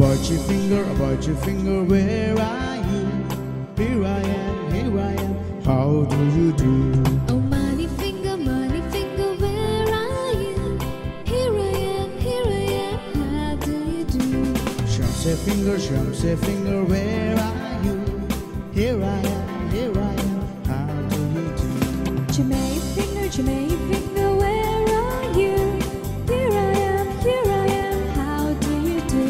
About your finger, where are you? Here I am, how do you do? Oh, money finger, where are you? Here I am, how do you do? Shamse finger, where are you? Here I am, how do you do? Jimmy finger, where are you? Here I am, how do you do?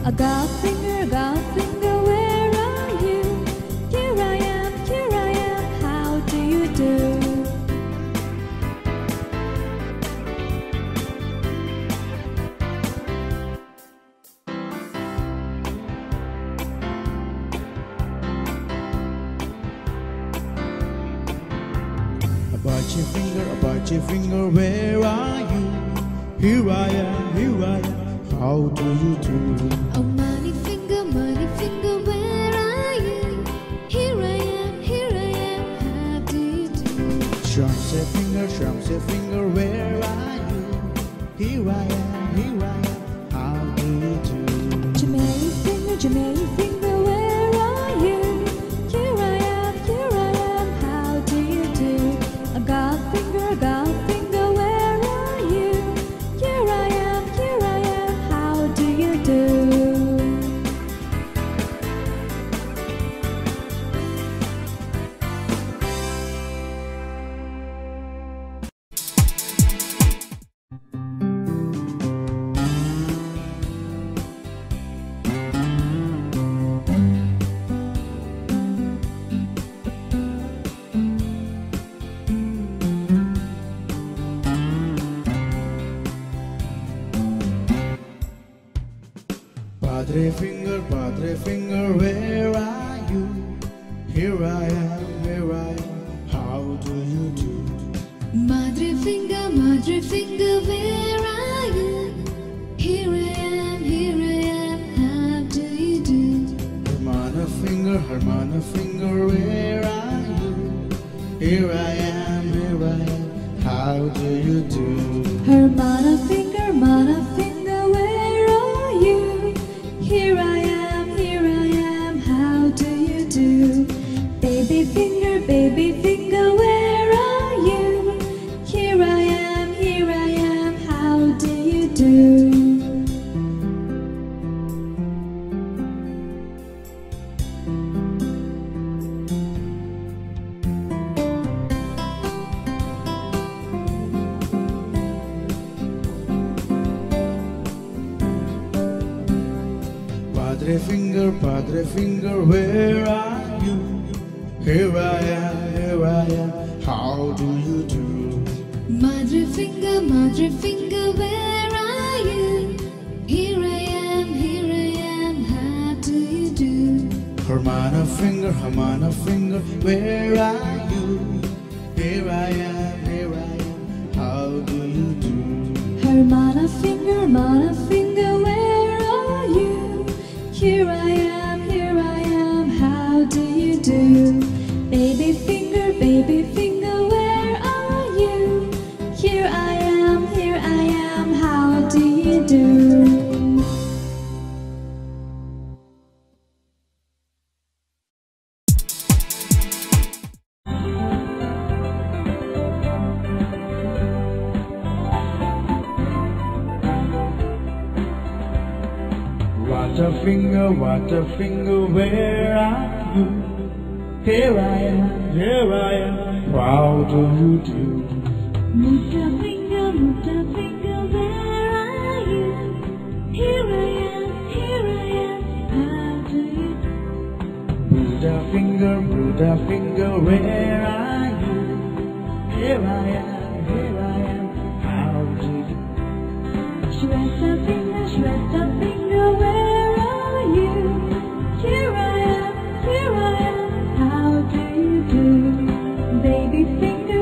A God finger, where are you? Here I am, how do you do? About your finger, where are you? Here I am, how do you do? Oh, money finger, where are you? Here I am, how do you do? Shamse finger, where are you? Here I am, how do you do? Jimmy finger, where are you? Here I am, how do you do? A God finger, where are you? Here I am, how do you do? Padre finger, where are you? Here I am, how do you do? Madre finger, where are you? Here I am, how do you do? Hermana finger, where are you? Here I am, how do you do? Hermana finger, where are you? Here I am, how do you do? Baby finger, where are you? Here I am, how do you do? Padre finger, where are you? Here I am, how do you do? Madre finger, where are you? Here I am, how do you do? Hermana finger, where are you? Here I am, how do you do? Hermana finger, where are you? Here I am, how do you do? Baby finger, where are you? Here I am, how do you do? Water finger, where are you? Here I am, how do you do? Mutta finger, where are you? Here I am, how do you do? Buddha finger, where are you? Here I am, how do you do? Shweta finger, where are you? Here I am, how do you do? Baby finger,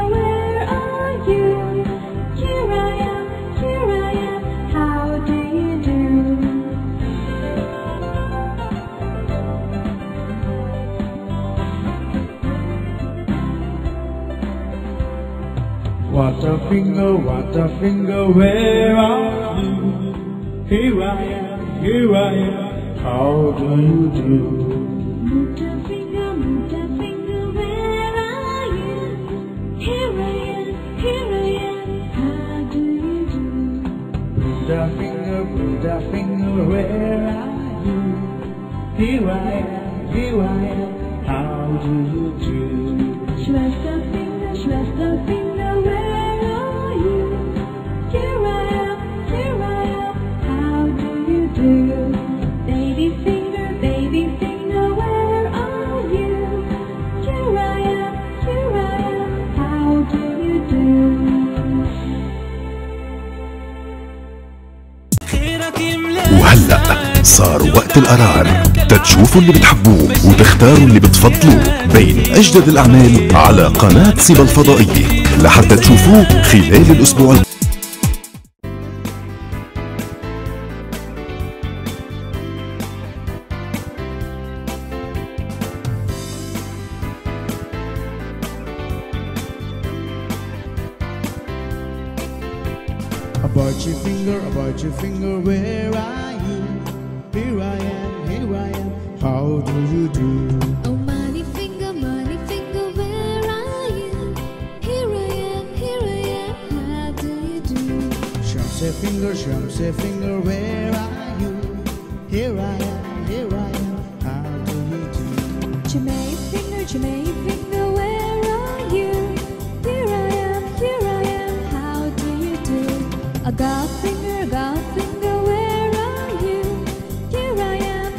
where are you? Here I am, how do you do? Water finger, where are you? Here I am, here I am, how do you do? Move that finger, where are you? Here I am, how do you do? Move that finger, where are you? Here I am, how do you do? Smash the finger, where are you? Here I am, how do you do? Baby finger, where are you? Here I am, how do you do? وهلأ صار وقت القرار، تشوفوا اللي بتحبوه وتختاروا اللي بتفضلوه بين أجدد الأعمال على قناة سيبا الفضائية لحتى تشوفوه خلال الأسبوع. About your finger, where are you? Here I am, how do you do? Oh, money finger, where are you? Here I am, how do you do? Shamse finger, where are you? Here I am, how do you do? Jimmy finger, where are you? Here I am, how do you do? A God finger, where are you? Here I am,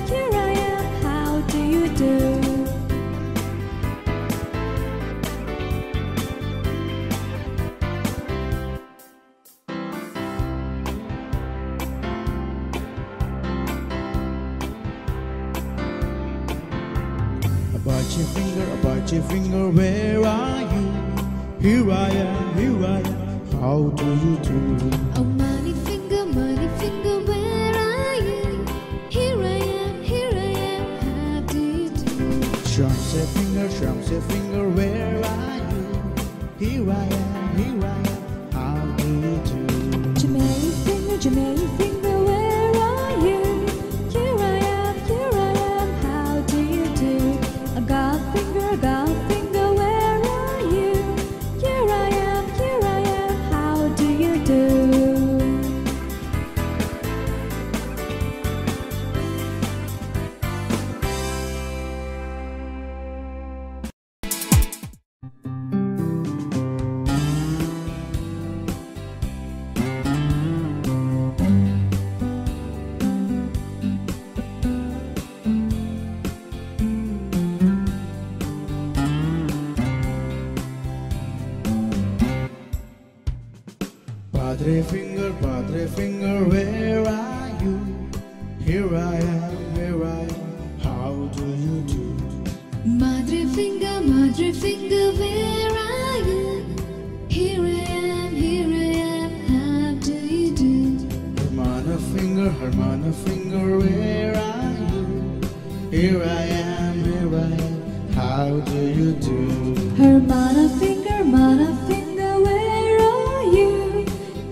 how do you do? About your finger, where are you? Here I am, how do you do? Oh, money finger, where are you? Here I am, how do you do? Shamse finger, where are you? Here I am, how do you do? Jimmy finger, where are you? Here I am, how do you do? A God finger, where are you? Here I am, how do you do? Padre finger, where are you? Here I am, how do you do? Madre finger, where are you? Here I am, how do you do? Hermana finger, where are you? Here I am, how do you do? Hermana finger, where are you?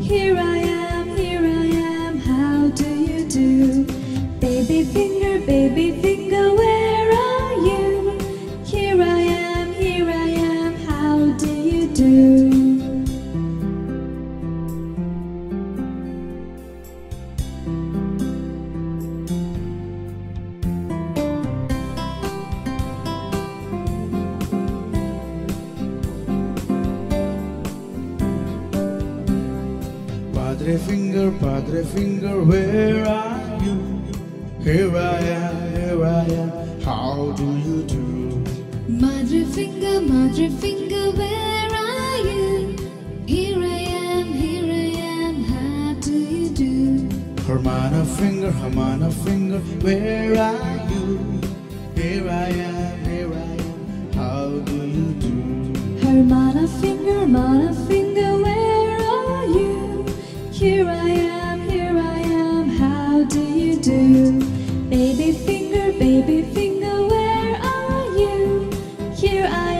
Here I am, how do you do? Baby finger, where are you? Here I am, how do you do? Padre finger, where are you? Here I am, how do you do? Madre finger, where are you? Here I am, how do you do? Hermana finger, where are you? Here I am, how do you do? Hermana finger, where are you? Here I am, how do you do? Baby finger, where are you? Here I